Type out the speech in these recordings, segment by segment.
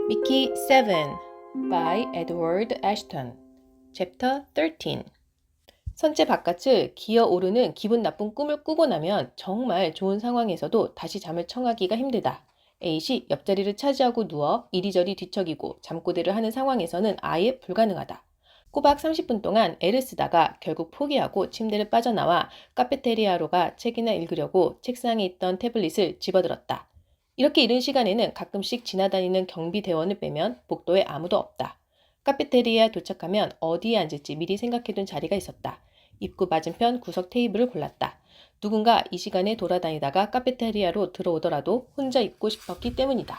Mickey 7 by Edward Ashton Chapter 13 선체 바깥을 기어오르는 기분 나쁜 꿈을 꾸고 나면 정말 좋은 상황에서도 다시 잠을 청하기가 힘들다. A씨 옆자리를 차지하고 누워 이리저리 뒤척이고 잠꼬대를 하는 상황에서는 아예 불가능하다. 꼬박 30분 동안 애를 쓰다가 결국 포기하고 침대를 빠져나와 카페테리아로 가 책이나 읽으려고 책상에 있던 태블릿을 집어들었다. 이렇게 이른 시간에는 가끔씩 지나다니는 경비대원을 빼면 복도에 아무도 없다. 카페테리아에 도착하면 어디에 앉을지 미리 생각해둔 자리가 있었다. 입구 맞은편 구석 테이블을 골랐다. 누군가 이 시간에 돌아다니다가 카페테리아로 들어오더라도 혼자 있고 싶었기 때문이다.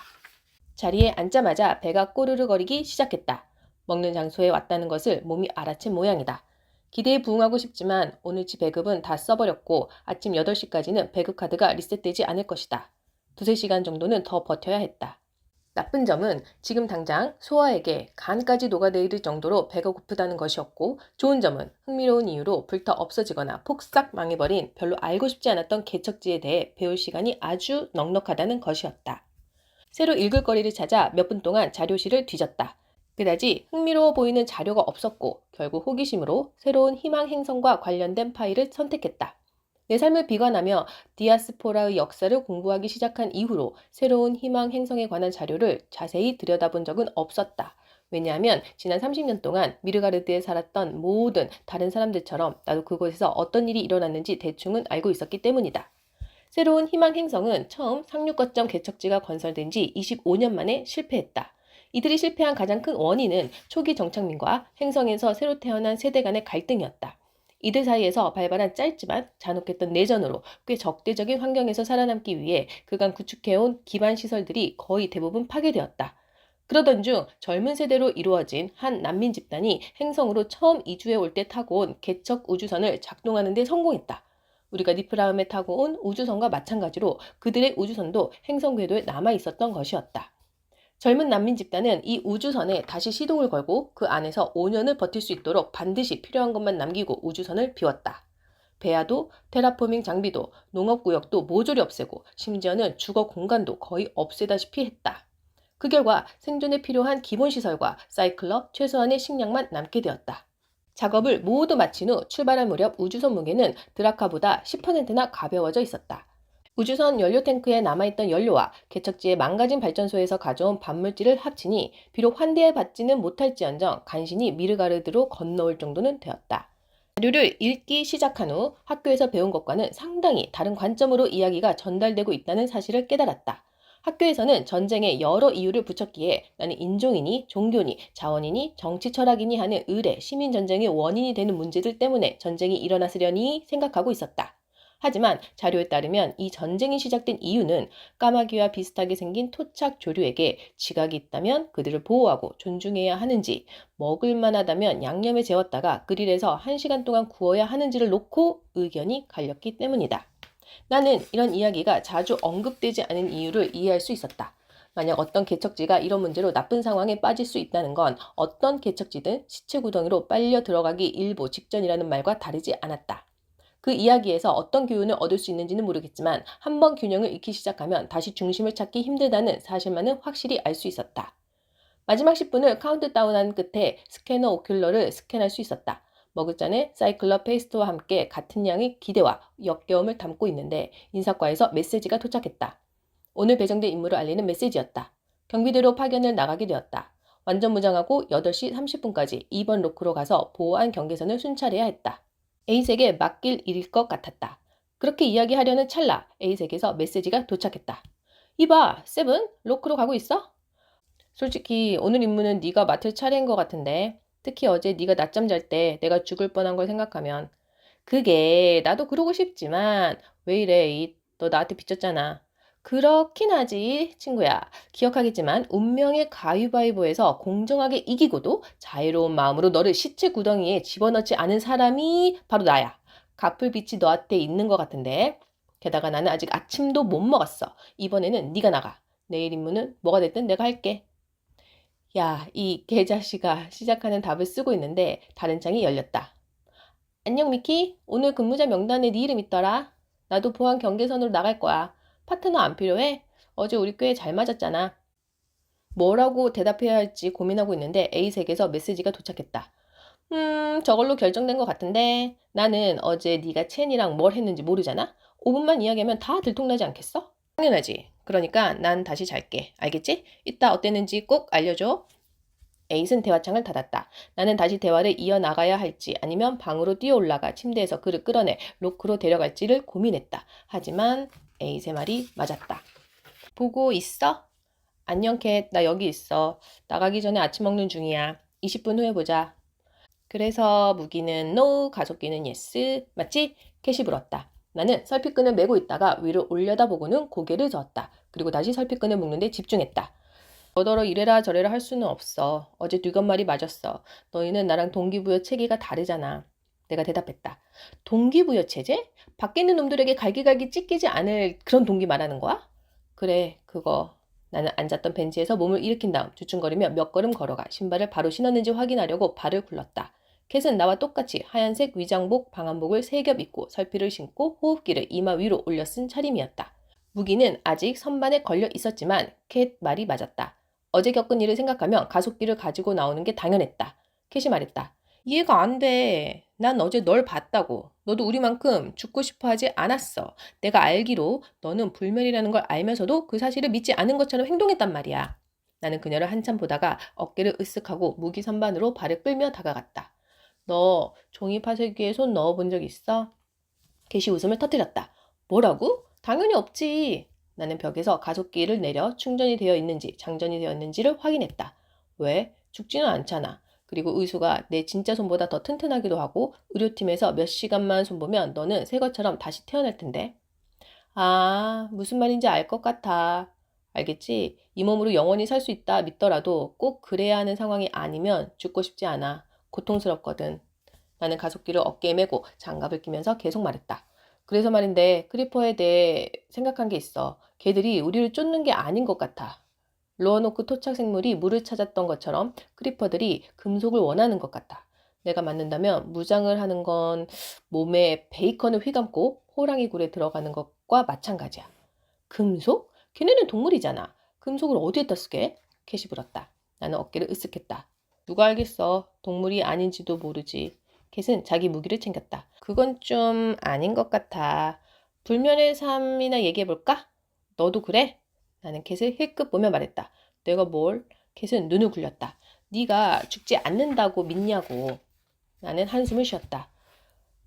자리에 앉자마자 배가 꼬르르거리기 시작했다. 먹는 장소에 왔다는 것을 몸이 알아챈 모양이다. 기대에 부응하고 싶지만 오늘치 배급은 다 써버렸고 아침 8시까지는 배급카드가 리셋되지 않을 것이다. 두세 시간 정도는 더 버텨야 했다. 나쁜 점은 지금 당장 소화에게 간까지 녹아내릴 정도로 배가 고프다는 것이었고, 좋은 점은 흥미로운 이유로 불타 없어지거나 폭삭 망해버린 별로 알고 싶지 않았던 개척지에 대해 배울 시간이 아주 넉넉하다는 것이었다. 새로 읽을 거리를 찾아 몇 분 동안 자료실을 뒤졌다. 그다지 흥미로워 보이는 자료가 없었고 결국 호기심으로 새로운 희망 행성과 관련된 파일을 선택했다. 내 삶을 비관하며 디아스포라의 역사를 공부하기 시작한 이후로 새로운 희망 행성에 관한 자료를 자세히 들여다본 적은 없었다. 왜냐하면 지난 30년 동안 미르가르드에 살았던 모든 다른 사람들처럼 나도 그곳에서 어떤 일이 일어났는지 대충은 알고 있었기 때문이다. 새로운 희망 행성은 처음 상륙거점 개척지가 건설된 지 25년 만에 실패했다. 이들이 실패한 가장 큰 원인은 초기 정착민과 행성에서 새로 태어난 세대 간의 갈등이었다. 이들 사이에서 발발한 짧지만 잔혹했던 내전으로 꽤 적대적인 환경에서 살아남기 위해 그간 구축해온 기반 시설들이 거의 대부분 파괴되었다. 그러던 중 젊은 세대로 이루어진 한 난민 집단이 행성으로 처음 이주해 올 때 타고 온 개척 우주선을 작동하는 데 성공했다. 우리가 니프라움에 타고 온 우주선과 마찬가지로 그들의 우주선도 행성 궤도에 남아 있었던 것이었다. 젊은 난민 집단은 이 우주선에 다시 시동을 걸고 그 안에서 5년을 버틸 수 있도록 반드시 필요한 것만 남기고 우주선을 비웠다. 배아도 테라포밍 장비도 농업구역도 모조리 없애고 심지어는 주거 공간도 거의 없애다시피 했다. 그 결과 생존에 필요한 기본시설과 사이클럽 최소한의 식량만 남게 되었다. 작업을 모두 마친 후 출발할 무렵 우주선 무게는 드라카보다 10%나 가벼워져 있었다. 우주선 연료 탱크에 남아있던 연료와 개척지의 망가진 발전소에서 가져온 반물질을 합치니 비록 환대받지는 못할지언정 간신히 미르가르드로 건너올 정도는 되었다. 자료를 읽기 시작한 후 학교에서 배운 것과는 상당히 다른 관점으로 이야기가 전달되고 있다는 사실을 깨달았다. 학교에서는 전쟁에 여러 이유를 붙였기에 나는 인종이니 종교니 자원이니 정치 철학이니 하는 의례, 시민전쟁의 원인이 되는 문제들 때문에 전쟁이 일어났으려니 생각하고 있었다. 하지만 자료에 따르면 이 전쟁이 시작된 이유는 까마귀와 비슷하게 생긴 토착 조류에게 지각이 있다면 그들을 보호하고 존중해야 하는지, 먹을 만하다면 양념에 재웠다가 그릴에서 1시간 동안 구워야 하는지를 놓고 의견이 갈렸기 때문이다. 나는 이런 이야기가 자주 언급되지 않은 이유를 이해할 수 있었다. 만약 어떤 개척지가 이런 문제로 나쁜 상황에 빠질 수 있다는 건 어떤 개척지든 시체 구덩이로 빨려 들어가기 일보 직전이라는 말과 다르지 않았다. 그 이야기에서 어떤 교훈을 얻을 수 있는지는 모르겠지만 한번 균형을 잃기 시작하면 다시 중심을 찾기 힘들다는 사실만은 확실히 알 수 있었다. 마지막 10분을 카운트다운한 끝에 스캐너 오큘러를 스캔할 수 있었다. 머그잔에 사이클럽 페이스트와 함께 같은 양의 기대와 역겨움을 담고 있는데 인사과에서 메시지가 도착했다. 오늘 배정된 임무를 알리는 메시지였다. 경비대로 파견을 나가게 되었다. 완전 무장하고 8시 30분까지 2번 로크로 가서 보호한 경계선을 순찰해야 했다. A색에 맡길 일일 것 같았다. 그렇게 이야기하려는 찰나 A색에서 메시지가 도착했다. 이봐, 세븐, 로크로 가고 있어? 솔직히 오늘 임무는 네가 맡을 차례인 것 같은데 특히 어제 네가 낮잠 잘 때 내가 죽을 뻔한 걸 생각하면 그게 나도 그러고 싶지만 왜 이래 너 나한테 빚졌잖아. 그렇긴 하지 친구야. 기억하겠지만 운명의 가위바위보에서 공정하게 이기고도 자유로운 마음으로 너를 시체 구덩이에 집어넣지 않은 사람이 바로 나야. 갚을 빚이 너한테 있는 것 같은데 게다가 나는 아직 아침도 못 먹었어. 이번에는 네가 나가. 내일 임무는 뭐가 됐든 내가 할게. 야, 이 개자식아 시작하는 답을 쓰고 있는데 다른 창이 열렸다. 안녕 미키. 오늘 근무자 명단에 네 이름 있더라. 나도 보안 경계선으로 나갈 거야. 파트너 안 필요해? 어제 우리 꽤 잘 맞았잖아. 뭐라고 대답해야 할지 고민하고 있는데 A색에서 메시지가 도착했다. 저걸로 결정된 것 같은데 나는 어제 네가 첸이랑 뭘 했는지 모르잖아? 5분만 이야기하면 다 들통나지 않겠어? 당연하지. 그러니까 난 다시 잘게. 알겠지? 이따 어땠는지 꼭 알려줘. 에잇은 대화창을 닫았다. 나는 다시 대화를 이어나가야 할지 아니면 방으로 뛰어 올라가 침대에서 그를 끌어내 로크로 데려갈지를 고민했다. 하지만 에잇의 말이 맞았다. 보고 있어? 안녕 캣, 나 여기 있어. 나가기 전에 아침 먹는 중이야. 20분 후에 보자. 그래서 무기는 no, 가속기는 yes. 맞지? 캣이 물었다. 나는 설피끈을 메고 있다가 위로 올려다보고는 고개를 저었다. 그리고 다시 설피끈을 묶는데 집중했다. 너더러 이래라 저래라 할 수는 없어. 어제 뉘건 말이 맞았어. 너희는 나랑 동기부여 체계가 다르잖아. 내가 대답했다. 동기부여 체제? 밖에 있는 놈들에게 갈기갈기 찢기지 않을 그런 동기 말하는 거야? 그래, 그거. 나는 앉았던 벤치에서 몸을 일으킨 다음 주춤거리며 몇 걸음 걸어가 신발을 바로 신었는지 확인하려고 발을 굴렀다. 캣은 나와 똑같이 하얀색 위장복, 방한복을 세 겹 입고 설피를 신고 호흡기를 이마 위로 올려 쓴 차림이었다. 무기는 아직 선반에 걸려 있었지만 캣 말이 맞았다. 어제 겪은 일을 생각하면 가속기를 가지고 나오는 게 당연했다. 캣이 말했다. 이해가 안 돼. 난 어제 널 봤다고. 너도 우리만큼 죽고 싶어 하지 않았어. 내가 알기로 너는 불멸이라는 걸 알면서도 그 사실을 믿지 않은 것처럼 행동했단 말이야. 나는 그녀를 한참 보다가 어깨를 으쓱하고 무기 선반으로 발을 끌며 다가갔다. 너 종이 파쇄기에 손 넣어본 적 있어? 캣이 웃음을 터뜨렸다. 뭐라고? 당연히 없지. 나는 벽에서 가속기를 내려 충전이 되어 있는지 장전이 되어 있는지를 확인했다. 왜? 죽지는 않잖아. 그리고 의수가 내 진짜 손보다 더 튼튼하기도 하고 의료팀에서 몇 시간만 손보면 너는 새 것처럼 다시 태어날 텐데. 아, 무슨 말인지 알 것 같아. 알겠지? 이 몸으로 영원히 살 수 있다 믿더라도 꼭 그래야 하는 상황이 아니면 죽고 싶지 않아. 고통스럽거든. 나는 가속기를 어깨에 메고 장갑을 끼면서 계속 말했다. 그래서 말인데 크리퍼에 대해 생각한 게 있어. 걔들이 우리를 쫓는 게 아닌 것 같아. 로어노크 토착 생물이 물을 찾았던 것처럼 크리퍼들이 금속을 원하는 것 같아. 내가 맞는다면 무장을 하는 건 몸에 베이컨을 휘감고 호랑이 굴에 들어가는 것과 마찬가지야. 금속? 걔네는 동물이잖아. 금속을 어디에다 쓰게? 캣이 물었다. 나는 어깨를 으쓱했다. 누가 알겠어. 동물이 아닌지도 모르지. 캣은 자기 무기를 챙겼다. 그건 좀 아닌 것 같아. 불면의 삶이나 얘기해볼까? 너도 그래? 나는 캣을 힐끗 보며 말했다. 내가 뭘? 캣은 눈을 굴렸다. 네가 죽지 않는다고 믿냐고. 나는 한숨을 쉬었다.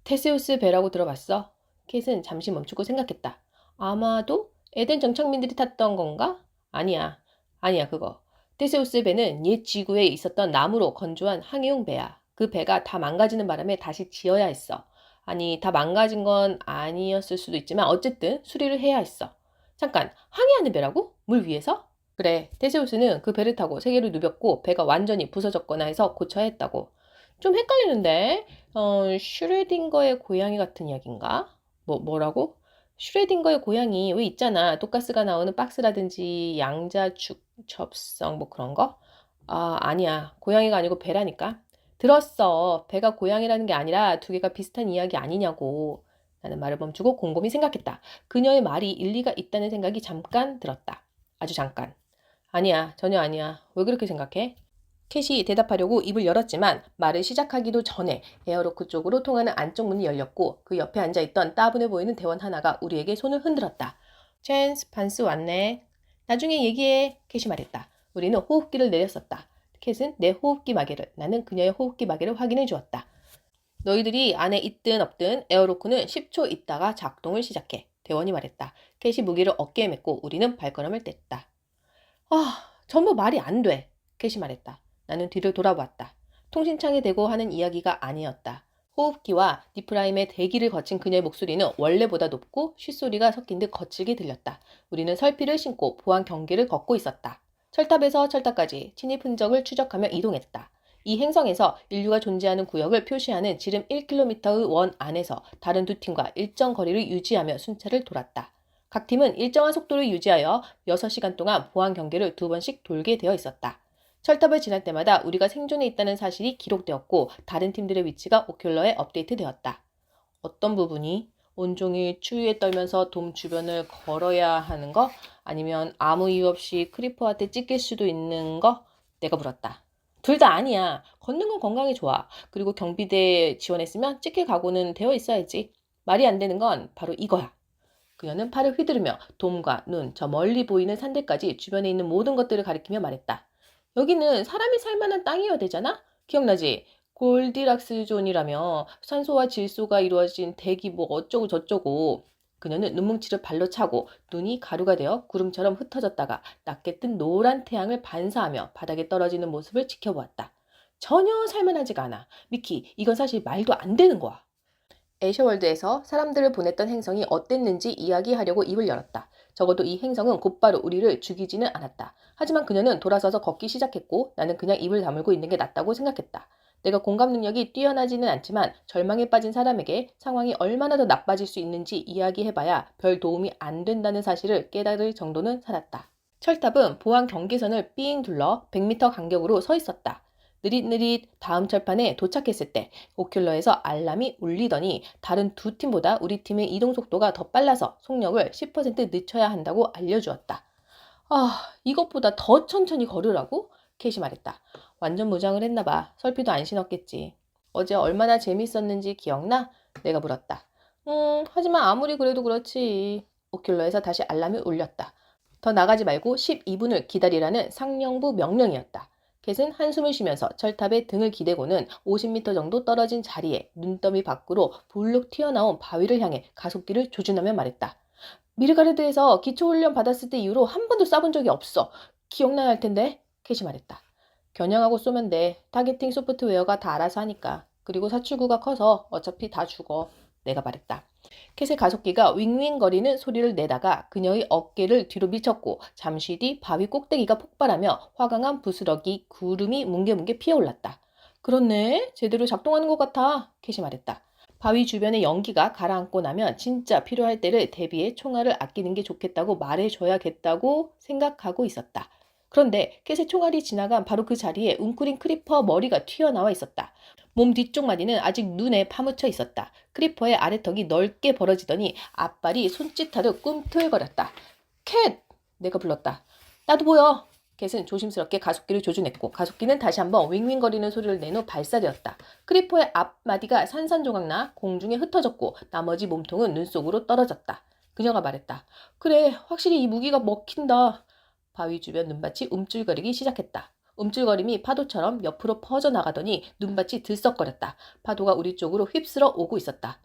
테세우스 배라고 들어봤어? 캣은 잠시 멈추고 생각했다. 아마도 에덴 정착민들이 탔던 건가? 아니야. 아니야, 그거. 테세우스 배는 옛 지구에 있었던 나무로 건조한 항해용 배야. 그 배가 다 망가지는 바람에 다시 지어야 했어. 아니, 다 망가진 건 아니었을 수도 있지만 어쨌든 수리를 해야 했어. 잠깐, 항해하는 배라고? 물 위에서? 그래, 테세우스는 그 배를 타고 세계를 누볐고 배가 완전히 부서졌거나 해서 고쳐야 했다고. 좀 헷갈리는데? 슈레딩거의 고양이 같은 이야기인가? 뭐라고? 슈레딩거의 고양이 왜 있잖아. 독가스가 나오는 박스라든지 양자축 접성 뭐 그런 거? 아, 아니야. 고양이가 아니고 배라니까. 들었어. 배가 고양이라는 게 아니라 두 개가 비슷한 이야기 아니냐고. 나는 말을 멈추고 곰곰이 생각했다. 그녀의 말이 일리가 있다는 생각이 잠깐 들었다. 아주 잠깐. 아니야. 전혀 아니야. 왜 그렇게 생각해? 캣이 대답하려고 입을 열었지만 말을 시작하기도 전에 에어로크 쪽으로 통하는 안쪽 문이 열렸고 그 옆에 앉아있던 따분해 보이는 대원 하나가 우리에게 손을 흔들었다. 챈스, 반스 왔네. 나중에 얘기해. 캣이 말했다. 우리는 호흡기를 내렸었다. 캣은 내 호흡기 마개를, 나는 그녀의 호흡기 마개를 확인해 주었다. 너희들이 안에 있든 없든 에어로크는 10초 있다가 작동을 시작해. 대원이 말했다. 캣이 무기를 어깨에 메고 우리는 발걸음을 뗐다. 아, 전부 말이 안 돼. 캣이 말했다. 나는 뒤를 돌아보았다. 통신창에 대고 하는 이야기가 아니었다. 호흡기와 디프라임의 대기를 거친 그녀의 목소리는 원래보다 높고 쉿소리가 섞인 듯 거칠게 들렸다. 우리는 설피를 신고 보안 경계를 걷고 있었다. 철탑에서 철탑까지 진입 흔적을 추적하며 이동했다. 이 행성에서 인류가 존재하는 구역을 표시하는 지름 1km의 원 안에서 다른 두 팀과 일정 거리를 유지하며 순찰을 돌았다. 각 팀은 일정한 속도를 유지하여 6시간 동안 보안 경계를 2번씩 돌게 되어 있었다. 철탑을 지날 때마다 우리가 생존해 있다는 사실이 기록되었고 다른 팀들의 위치가 오큘러에 업데이트되었다. 어떤 부분이? 온종일 추위에 떨면서 돔 주변을 걸어야 하는 거? 아니면 아무 이유 없이 크리퍼한테 찢길 수도 있는 거? 내가 물었다. 둘 다 아니야. 걷는 건 건강에 좋아. 그리고 경비대에 지원했으면 찢길 각오는 되어 있어야지. 말이 안 되는 건 바로 이거야. 그녀는 팔을 휘두르며 돔과 눈, 저 멀리 보이는 산들까지 주변에 있는 모든 것들을 가리키며 말했다. 여기는 사람이 살 만한 땅이어야 되잖아? 기억나지? 골디락스 존이라며 산소와 질소가 이루어진 대기 뭐 어쩌고 저쩌고. 그녀는 눈뭉치를 발로 차고 눈이 가루가 되어 구름처럼 흩어졌다가 낮게 뜬 노란 태양을 반사하며 바닥에 떨어지는 모습을 지켜보았다. 전혀 살만하지가 않아. 미키, 이건 사실 말도 안 되는 거야. 에셔월드에서 사람들을 보냈던 행성이 어땠는지 이야기하려고 입을 열었다. 적어도 이 행성은 곧바로 우리를 죽이지는 않았다. 하지만 그녀는 돌아서서 걷기 시작했고 나는 그냥 입을 다물고 있는 게 낫다고 생각했다. 내가 공감 능력이 뛰어나지는 않지만 절망에 빠진 사람에게 상황이 얼마나 더 나빠질 수 있는지 이야기해봐야 별 도움이 안 된다는 사실을 깨달을 정도는 살았다. 철탑은 보안 경계선을 삥 둘러 100m 간격으로 서 있었다. 느릿느릿 다음 철판에 도착했을 때 오큘러에서 알람이 울리더니 다른 두 팀보다 우리 팀의 이동 속도가 더 빨라서 속력을 10% 늦춰야 한다고 알려주었다. 아, 이것보다 더 천천히 걸으라고? 캐시 말했다. 완전 무장을 했나 봐. 설피도 안 신었겠지. 어제 얼마나 재밌었는지 기억나? 내가 물었다. 하지만 아무리 그래도 그렇지. 오큘러에서 다시 알람이 울렸다. 더 나가지 말고 12분을 기다리라는 상령부 명령이었다. 캣은 한숨을 쉬면서 철탑에 등을 기대고는 50m 정도 떨어진 자리에 눈더미 밖으로 불룩 튀어나온 바위를 향해 가속기를 조준하며 말했다. 미르가르드에서 기초훈련 받았을 때 이후로 한 번도 쏴본 적이 없어. 기억나야 할 텐데. 캣이 말했다. 겨냥하고 쏘면 돼. 타겟팅 소프트웨어가 다 알아서 하니까. 그리고 사출구가 커서 어차피 다 죽어. 내가 말했다. 캣의 가속기가 윙윙거리는 소리를 내다가 그녀의 어깨를 뒤로 밀쳤고 잠시 뒤 바위 꼭대기가 폭발하며 화강한 부스러기 구름이 뭉게뭉게 피어올랐다. 그렇네. 제대로 작동하는 것 같아. 캣이 말했다. 바위 주변의 연기가 가라앉고 나면 진짜 필요할 때를 대비해 총알을 아끼는 게 좋겠다고 말해줘야겠다고 생각하고 있었다. 그런데 캣의 총알이 지나간 바로 그 자리에 웅크린 크리퍼 머리가 튀어나와 있었다. 몸 뒤쪽 마디는 아직 눈에 파묻혀 있었다. 크리퍼의 아래턱이 넓게 벌어지더니 앞발이 손짓하듯 꿈틀거렸다. 캣! 내가 불렀다. 나도 보여. 캣은 조심스럽게 가속기를 조준했고 가속기는 다시 한번 윙윙거리는 소리를 낸 후 발사되었다. 크리퍼의 앞마디가 산산조각나 공중에 흩어졌고 나머지 몸통은 눈 속으로 떨어졌다. 그녀가 말했다. 그래, 확실히 이 무기가 먹힌다. 바위 주변 눈밭이 움찔거리기 시작했다. 움찔거림이 파도처럼 옆으로 퍼져나가더니 눈밭이 들썩거렸다. 파도가 우리 쪽으로 휩쓸어 오고 있었다.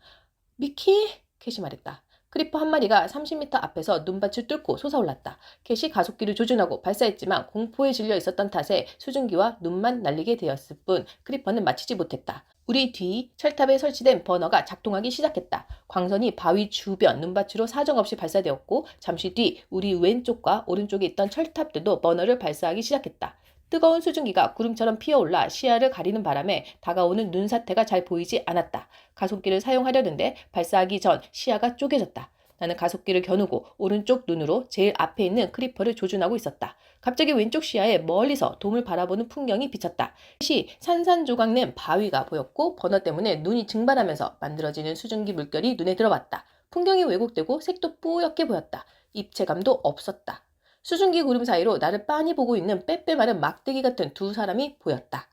미키? 캣이 말했다. 크리퍼 한 마리가 30m 앞에서 눈밭을 뚫고 솟아올랐다. 캣이 가속기를 조준하고 발사했지만 공포에 질려 있었던 탓에 수증기와 눈만 날리게 되었을 뿐 크리퍼는 맞히지 못했다. 우리 뒤 철탑에 설치된 버너가 작동하기 시작했다. 광선이 바위 주변 눈밭으로 사정없이 발사되었고 잠시 뒤 우리 왼쪽과 오른쪽에 있던 철탑들도 버너를 발사하기 시작했다. 뜨거운 수증기가 구름처럼 피어올라 시야를 가리는 바람에 다가오는 눈사태가 잘 보이지 않았다. 가속기를 사용하려는데 발사하기 전 시야가 쪼개졌다. 나는 가속기를 겨누고 오른쪽 눈으로 제일 앞에 있는 크리퍼를 조준하고 있었다. 갑자기 왼쪽 시야에 멀리서 돔을 바라보는 풍경이 비쳤다. 시 산산조각낸 바위가 보였고 버너 때문에 눈이 증발하면서 만들어지는 수증기 물결이 눈에 들어왔다. 풍경이 왜곡되고 색도 뿌옇게 보였다. 입체감도 없었다. 수증기 구름 사이로 나를 빤히 보고 있는 빼빼 마른 막대기 같은 두 사람이 보였다.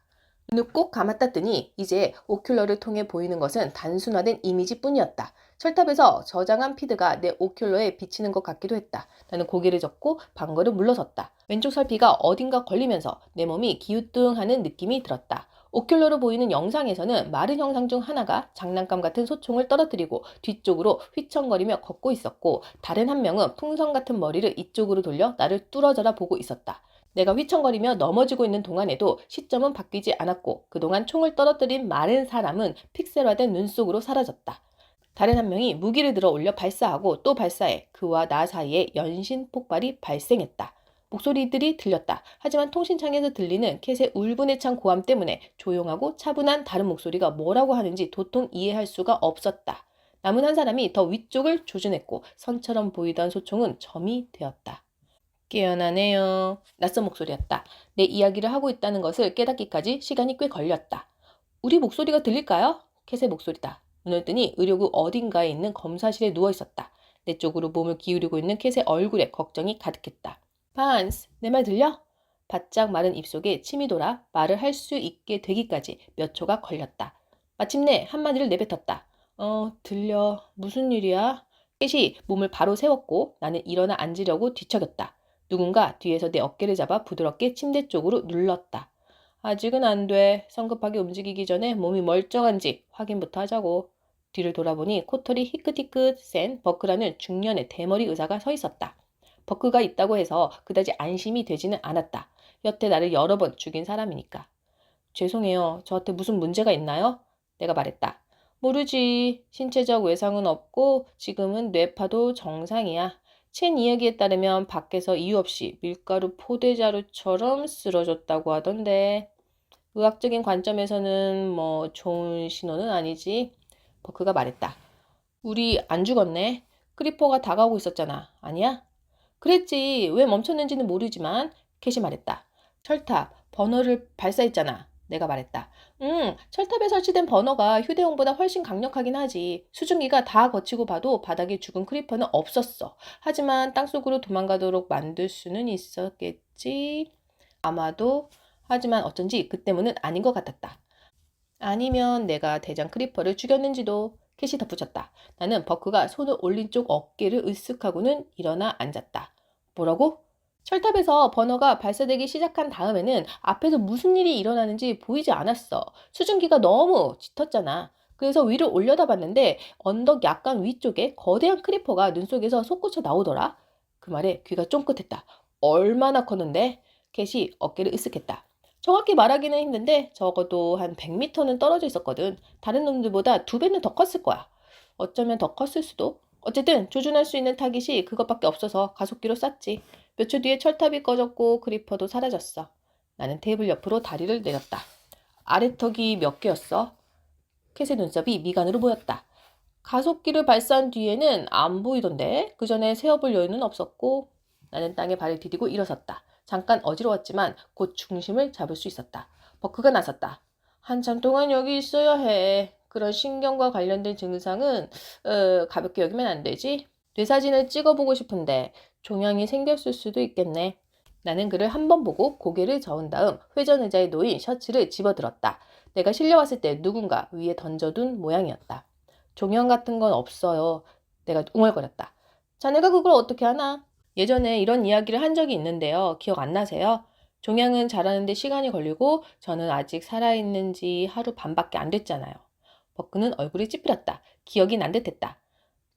눈을 꼭 감았다 뜨니 이제 오큘러를 통해 보이는 것은 단순화된 이미지뿐이었다. 철탑에서 저장한 피드가 내 오큘러에 비치는 것 같기도 했다. 나는 고개를 젓고 방걸음 물러섰다. 왼쪽 설피가 어딘가 걸리면서 내 몸이 기우뚱하는 느낌이 들었다. 오큘러로 보이는 영상에서는 마른 형상 중 하나가 장난감 같은 소총을 떨어뜨리고 뒤쪽으로 휘청거리며 걷고 있었고 다른 한 명은 풍선 같은 머리를 이쪽으로 돌려 나를 뚫어져라 보고 있었다. 내가 휘청거리며 넘어지고 있는 동안에도 시점은 바뀌지 않았고 그동안 총을 떨어뜨린 마른 사람은 픽셀화된 눈 속으로 사라졌다. 다른 한 명이 무기를 들어 올려 발사하고 또 발사해 그와 나 사이에 연신 폭발이 발생했다. 목소리들이 들렸다. 하지만 통신창에서 들리는 캣의 울분에 찬 고함 때문에 조용하고 차분한 다른 목소리가 뭐라고 하는지 도통 이해할 수가 없었다. 남은 한 사람이 더 위쪽을 조준했고 선처럼 보이던 소총은 점이 되었다. 깨어나네요. 낯선 목소리였다. 내 이야기를 하고 있다는 것을 깨닫기까지 시간이 꽤 걸렸다. 우리 목소리가 들릴까요? 캣의 목소리다. 눈을 뜨니 의료국 어딘가에 있는 검사실에 누워 있었다. 내 쪽으로 몸을 기울이고 있는 캣의 얼굴에 걱정이 가득했다. 반스, 내 말 들려? 바짝 마른 입속에 침이 돌아 말을 할 수 있게 되기까지 몇 초가 걸렸다. 마침내 한마디를 내뱉었다. 들려. 무슨 일이야? 캣이 몸을 바로 세웠고 나는 일어나 앉으려고 뒤척였다. 누군가 뒤에서 내 어깨를 잡아 부드럽게 침대 쪽으로 눌렀다. 아직은 안 돼. 성급하게 움직이기 전에 몸이 멀쩡한지 확인부터 하자고. 뒤를 돌아보니 코털이 희끗희끗 센 버크라는 중년의 대머리 의사가 서 있었다. 버크가 있다고 해서 그다지 안심이 되지는 않았다. 여태 나를 여러 번 죽인 사람이니까. 죄송해요. 저한테 무슨 문제가 있나요? 내가 말했다. 모르지. 신체적 외상은 없고 지금은 뇌파도 정상이야. 첸 이야기에 따르면 밖에서 이유 없이 밀가루 포대자루처럼 쓰러졌다고 하던데. 의학적인 관점에서는 뭐 좋은 신호는 아니지. 버크가 말했다. 우리 안 죽었네. 크리퍼가 다가오고 있었잖아. 아니야? 그랬지. 왜 멈췄는지는 모르지만 캣이 말했다. 철탑, 버너를 발사했잖아. 내가 말했다. 철탑에 설치된 버너가 휴대용보다 훨씬 강력하긴 하지. 수증기가 다 거치고 봐도 바닥에 죽은 크리퍼는 없었어. 하지만 땅속으로 도망가도록 만들 수는 있었겠지. 아마도. 하지만 어쩐지 그 때문은 아닌 것 같았다. 아니면 내가 대장 크리퍼를 죽였는지도. 캣이 덧붙였다. 나는 버크가 손을 올린 쪽 어깨를 으쓱하고는 일어나 앉았다. 뭐라고? 철탑에서 버너가 발사되기 시작한 다음에는 앞에서 무슨 일이 일어나는지 보이지 않았어. 수증기가 너무 짙었잖아. 그래서 위를 올려다봤는데 언덕 약간 위쪽에 거대한 크리퍼가 눈 속에서 솟구쳐 나오더라. 그 말에 귀가 쫑긋했다. 얼마나 컸는데? 캣이 어깨를 으쓱했다. 정확히 말하기는 힘든데 적어도 한 100m는 떨어져 있었거든. 다른 놈들보다 2배는 더 컸을 거야. 어쩌면 더 컸을 수도. 어쨌든 조준할 수 있는 타깃이 그것밖에 없어서 가속기로 쐈지. 몇 초 뒤에 철탑이 꺼졌고 크리퍼도 사라졌어. 나는 테이블 옆으로 다리를 내렸다. 아래턱이 몇 개였어? 캣의 눈썹이 미간으로 보였다. 가속기를 발사한 뒤에는 안 보이던데 그 전에 세어볼 여유는 없었고 나는 땅에 발을 디디고 일어섰다. 잠깐 어지러웠지만 곧 중심을 잡을 수 있었다. 버크가 나섰다. 한참 동안 여기 있어야 해. 그런 신경과 관련된 증상은 가볍게 여기면 안 되지? 뇌사진을 찍어보고 싶은데 종양이 생겼을 수도 있겠네. 나는 그를 한 번 보고 고개를 저은 다음 회전 의자에 놓인 셔츠를 집어들었다. 내가 실려왔을 때 누군가 위에 던져둔 모양이었다. 종양 같은 건 없어요. 내가 웅얼거렸다. 자네가 그걸 어떻게 하나? 예전에 이런 이야기를 한 적이 있는데요. 기억 안 나세요? 종양은 자라는데 시간이 걸리고 저는 아직 살아있는지 하루 반밖에 안 됐잖아요. 버크는 얼굴이 찌푸렸다. 기억이 난 듯했다.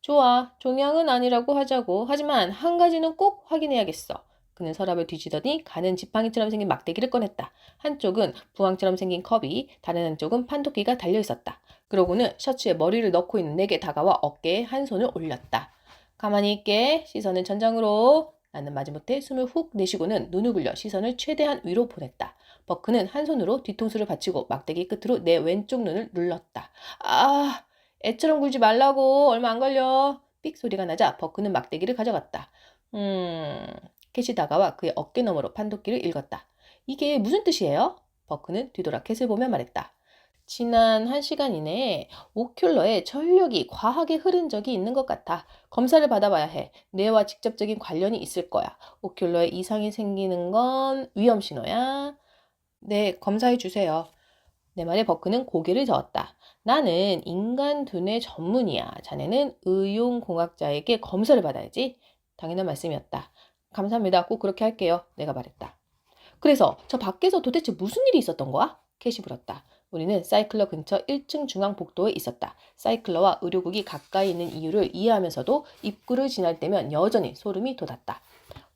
좋아, 종양은 아니라고 하자고. 하지만 한 가지는 꼭 확인해야겠어. 그는 서랍을 뒤지더니 가는 지팡이처럼 생긴 막대기를 꺼냈다. 한쪽은 부항처럼 생긴 컵이, 다른 한쪽은 판도끼가 달려있었다. 그러고는 셔츠에 머리를 넣고 있는 내게 다가와 어깨에 한 손을 올렸다. 가만히 있게. 시선은 천장으로. 나는 마지못해 숨을 훅 내쉬고는 눈을 굴려 시선을 최대한 위로 보냈다. 버크는 한 손으로 뒤통수를 받치고 막대기 끝으로 내 왼쪽 눈을 눌렀다. 아, 애처럼 굴지 말라고. 얼마 안 걸려. 삑 소리가 나자 버크는 막대기를 가져갔다. 캣이 다가와 그의 어깨 너머로 판도끼를 읽었다. 이게 무슨 뜻이에요? 버크는 뒤돌아 캣을 보며 말했다. 지난 1시간 이내에 오큘러에 전력이 과하게 흐른 적이 있는 것 같아. 검사를 받아봐야 해. 뇌와 직접적인 관련이 있을 거야. 오큘러에 이상이 생기는 건 위험 신호야. 네, 검사해 주세요. 내 말에 버크는 고개를 저었다. 나는 인간 두뇌 전문이야. 자네는 의용공학자에게 검사를 받아야지. 당연한 말씀이었다. 감사합니다. 꼭 그렇게 할게요. 내가 말했다. 그래서 저 밖에서 도대체 무슨 일이 있었던 거야? 캣이 물었다. 우리는 사이클러 근처 1층 중앙 복도에 있었다. 사이클러와 의료국이 가까이 있는 이유를 이해하면서도 입구를 지날 때면 여전히 소름이 돋았다.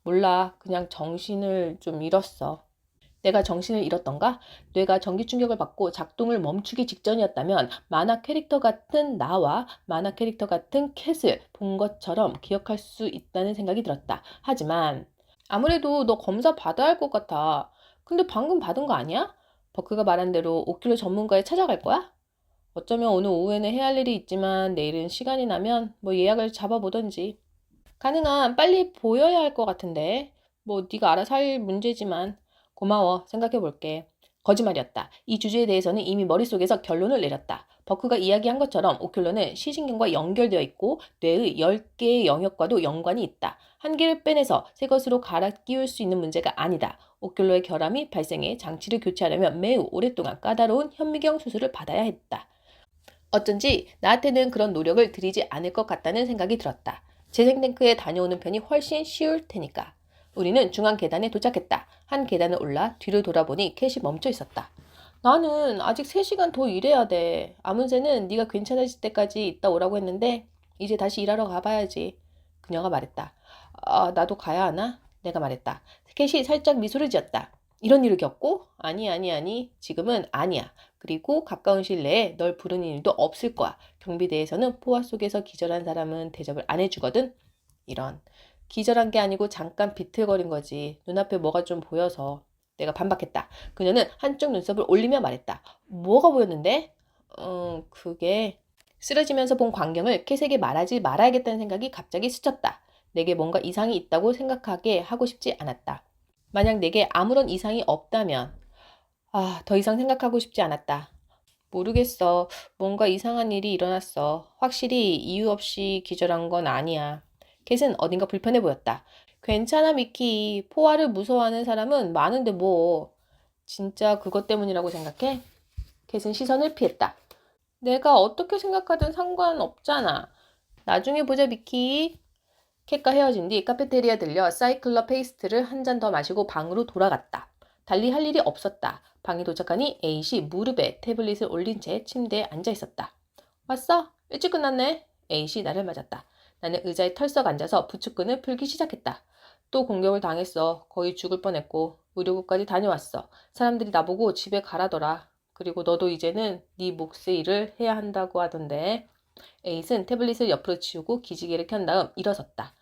몰라. 그냥 정신을 좀 잃었어. 내가 정신을 잃었던가? 뇌가 전기 충격을 받고 작동을 멈추기 직전이었다면 만화 캐릭터 같은 나와 만화 캐릭터 같은 캣을 본 것처럼 기억할 수 있다는 생각이 들었다. 하지만 아무래도 너 검사 받아야 할 것 같아. 근데 방금 받은 거 아니야? 버크가 말한 대로 오큘러 전문가에 찾아갈 거야? 어쩌면 오늘 오후에는 해야 할 일이 있지만 내일은 시간이 나면 뭐 예약을 잡아보던지. 가능한 빨리 보여야 할 것 같은데. 뭐 네가 알아서 할 문제지만. 고마워. 생각해 볼게. 거짓말이었다. 이 주제에 대해서는 이미 머릿속에서 결론을 내렸다. 버크가 이야기한 것처럼 오큘러는 시신경과 연결되어 있고 뇌의 10개의 영역과도 연관이 있다. 한 개를 빼내서 새 것으로 갈아 끼울 수 있는 문제가 아니다. 오큘러의 결함이 발생해 장치를 교체하려면 매우 오랫동안 까다로운 현미경 수술을 받아야 했다. 어쩐지 나한테는 그런 노력을 들이지 않을 것 같다는 생각이 들었다. 재생탱크에 다녀오는 편이 훨씬 쉬울 테니까. 우리는 중앙 계단에 도착했다. 한 계단을 올라 뒤를 돌아보니 캣이 멈춰 있었다. 나는 아직 3시간 더 일해야 돼. 아문새는 네가 괜찮아질 때까지 있다 오라고 했는데 이제 다시 일하러 가봐야지. 그녀가 말했다. 나도 가야 하나? 내가 말했다. 캣이 살짝 미소를 지었다. 이런 일을 겪고? 아니. 지금은 아니야. 그리고 가까운 시일 내에 널 부르는 일도 없을 거야. 경비대에서는 포화 속에서 기절한 사람은 대접을 안 해주거든. 이런. 기절한 게 아니고 잠깐 비틀거린 거지. 눈앞에 뭐가 좀 보여서. 내가 반박했다. 그녀는 한쪽 눈썹을 올리며 말했다. 뭐가 보였는데? 그게... 쓰러지면서 본 광경을 캣에게 말하지 말아야겠다는 생각이 갑자기 스쳤다. 내게 뭔가 이상이 있다고 생각하게 하고 싶지 않았다. 만약 내게 아무런 이상이 없다면 더 이상 생각하고 싶지 않았다. 모르겠어. 뭔가 이상한 일이 일어났어. 확실히 이유 없이 기절한 건 아니야. 캣은 어딘가 불편해 보였다. 괜찮아, 미키. 포화를 무서워하는 사람은 많은데 뭐. 진짜 그것 때문이라고 생각해? 캣은 시선을 피했다. 내가 어떻게 생각하든 상관없잖아. 나중에 보자, 미키. 캣과 헤어진 뒤 카페테리아 들려 사이클럽 페이스트를 한 잔 더 마시고 방으로 돌아갔다. 달리 할 일이 없었다. 방에 도착하니 에잇이 무릎에 태블릿을 올린 채 침대에 앉아 있었다. 왔어? 일찍 끝났네. 에잇이 나를 맞았다. 나는 의자에 털썩 앉아서 부축근을 풀기 시작했다. 또 공격을 당했어. 거의 죽을 뻔했고 의료국까지 다녀왔어. 사람들이 나보고 집에 가라더라. 그리고 너도 이제는 네 몫의 일을 해야 한다고 하던데. 에잇은 태블릿을 옆으로 치우고 기지개를 켠 다음 일어섰다.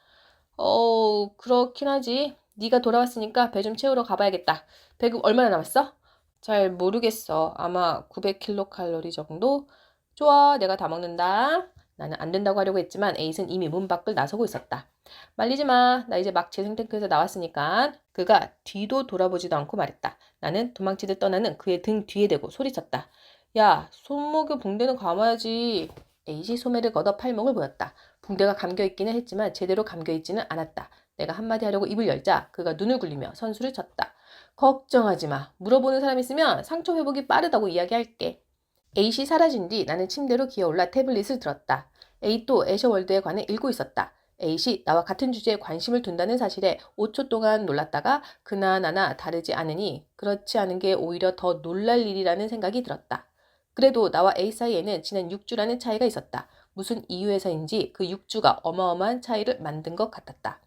그렇긴 하지. 네가 돌아왔으니까 배 좀 채우러 가봐야겠다. 배급 얼마나 남았어? 잘 모르겠어. 아마 900kcal 정도? 좋아, 내가 다 먹는다. 나는 안 된다고 하려고 했지만 에잇은 이미 문 밖을 나서고 있었다. 말리지 마. 나 이제 막 재생탱크에서 나왔으니까. 그가 뒤도 돌아보지도 않고 말했다. 나는 도망치듯 떠나는 그의 등 뒤에 대고 소리쳤다. 야, 손목에 붕대는 감아야지. 에잇이 소매를 걷어 팔목을 보였다. 붕대가 감겨있기는 했지만 제대로 감겨있지는 않았다. 내가 한마디 하려고 입을 열자 그가 눈을 굴리며 선수를 쳤다. 걱정하지 마. 물어보는 사람 있으면 상처 회복이 빠르다고 이야기할게. 에잇이 사라진 뒤 나는 침대로 기어올라 태블릿을 들었다. 에잇도 애셔월드에 관해 읽고 있었다. 에잇이 나와 같은 주제에 관심을 둔다는 사실에 5초 동안 놀랐다가 그나나나 다르지 않으니 그렇지 않은 게 오히려 더 놀랄 일이라는 생각이 들었다. 그래도 나와 에잇 사이에는 지난 6주라는 차이가 있었다. 무슨 이유에서인지 그 6주가 어마어마한 차이를 만든 것 같았다.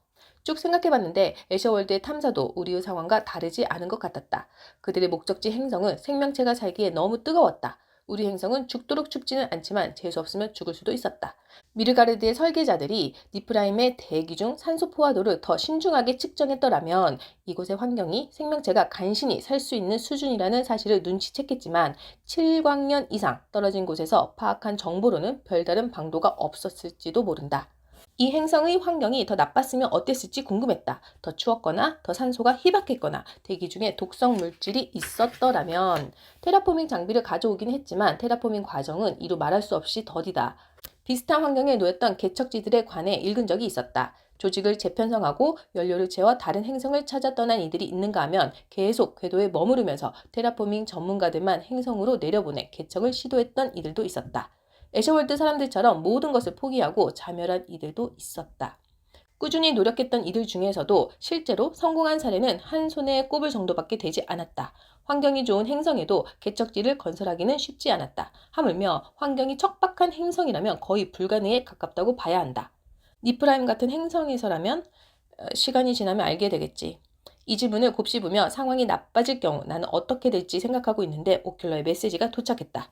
쭉 생각해봤는데 애셔월드의 탐사도 우리의 상황과 다르지 않은 것 같았다. 그들의 목적지 행성은 생명체가 살기에 너무 뜨거웠다. 우리 행성은 죽도록 춥지는 않지만 재수없으면 죽을 수도 있었다. 미르가르드의 설계자들이 니프라임의 대기 중 산소 포화도를 더 신중하게 측정했더라면 이곳의 환경이 생명체가 간신히 살 수 있는 수준이라는 사실을 눈치챘겠지만 7광년 이상 떨어진 곳에서 파악한 정보로는 별다른 방도가 없었을지도 모른다. 이 행성의 환경이 더 나빴으면 어땠을지 궁금했다. 더 추웠거나 더 산소가 희박했거나 대기 중에 독성 물질이 있었더라면. 테라포밍 장비를 가져오긴 했지만 테라포밍 과정은 이루 말할 수 없이 더디다. 비슷한 환경에 놓였던 개척지들에 관해 읽은 적이 있었다. 조직을 재편성하고 연료를 채워 다른 행성을 찾아 떠난 이들이 있는가 하면 계속 궤도에 머무르면서 테라포밍 전문가들만 행성으로 내려보내 개척을 시도했던 이들도 있었다. 애셔월드 사람들처럼 모든 것을 포기하고 자멸한 이들도 있었다. 꾸준히 노력했던 이들 중에서도 실제로 성공한 사례는 한 손에 꼽을 정도밖에 되지 않았다. 환경이 좋은 행성에도 개척지를 건설하기는 쉽지 않았다. 하물며 환경이 척박한 행성이라면 거의 불가능에 가깝다고 봐야 한다. 니프라임 같은 행성에서라면 시간이 지나면 알게 되겠지. 이 질문을 곱씹으며 상황이 나빠질 경우 나는 어떻게 될지 생각하고 있는데 오큘러의 메시지가 도착했다.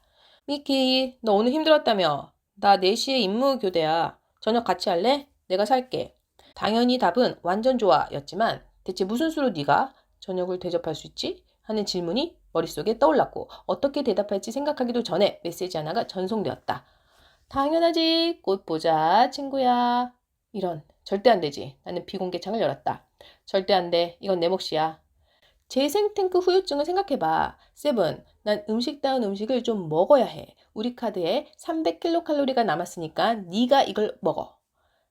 미키, 너 오늘 힘들었다며? 나 4시에 임무 교대야. 저녁 같이 할래? 내가 살게. 당연히 답은 완전 좋아 였지만 대체 무슨 수로 네가 저녁을 대접할 수 있지? 하는 질문이 머릿속에 떠올랐고 어떻게 대답할지 생각하기도 전에 메시지 하나가 전송되었다. 당연하지. 곧 보자, 친구야. 이런, 절대 안 되지. 나는 비공개 창을 열었다. 절대 안 돼. 이건 내 몫이야. 재생 탱크 후유증을 생각해봐. 세븐, 난 음식다운 음식을 좀 먹어야 해. 우리 카드에 300kcal 남았으니까 네가 이걸 먹어.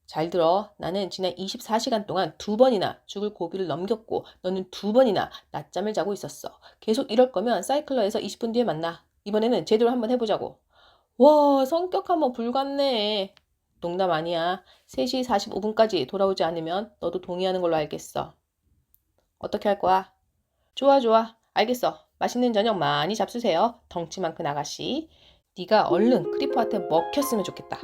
잘 들어. 나는 지난 24시간 동안 2번이나 죽을 고비를 넘겼고 너는 2번이나 낮잠을 자고 있었어. 계속 이럴 거면 사이클러에서 20분 뒤에 만나. 이번에는 제대로 한번 해보자고. 와, 성격 한번 불같네. 농담 아니야. 3시 45분까지 돌아오지 않으면 너도 동의하는 걸로 알겠어. 어떻게 할 거야? 좋아, 좋아. 알겠어. 맛있는 저녁 많이 잡수세요. 덩치 많은 아가씨. 네가 얼른 크리퍼한테 먹혔으면 좋겠다.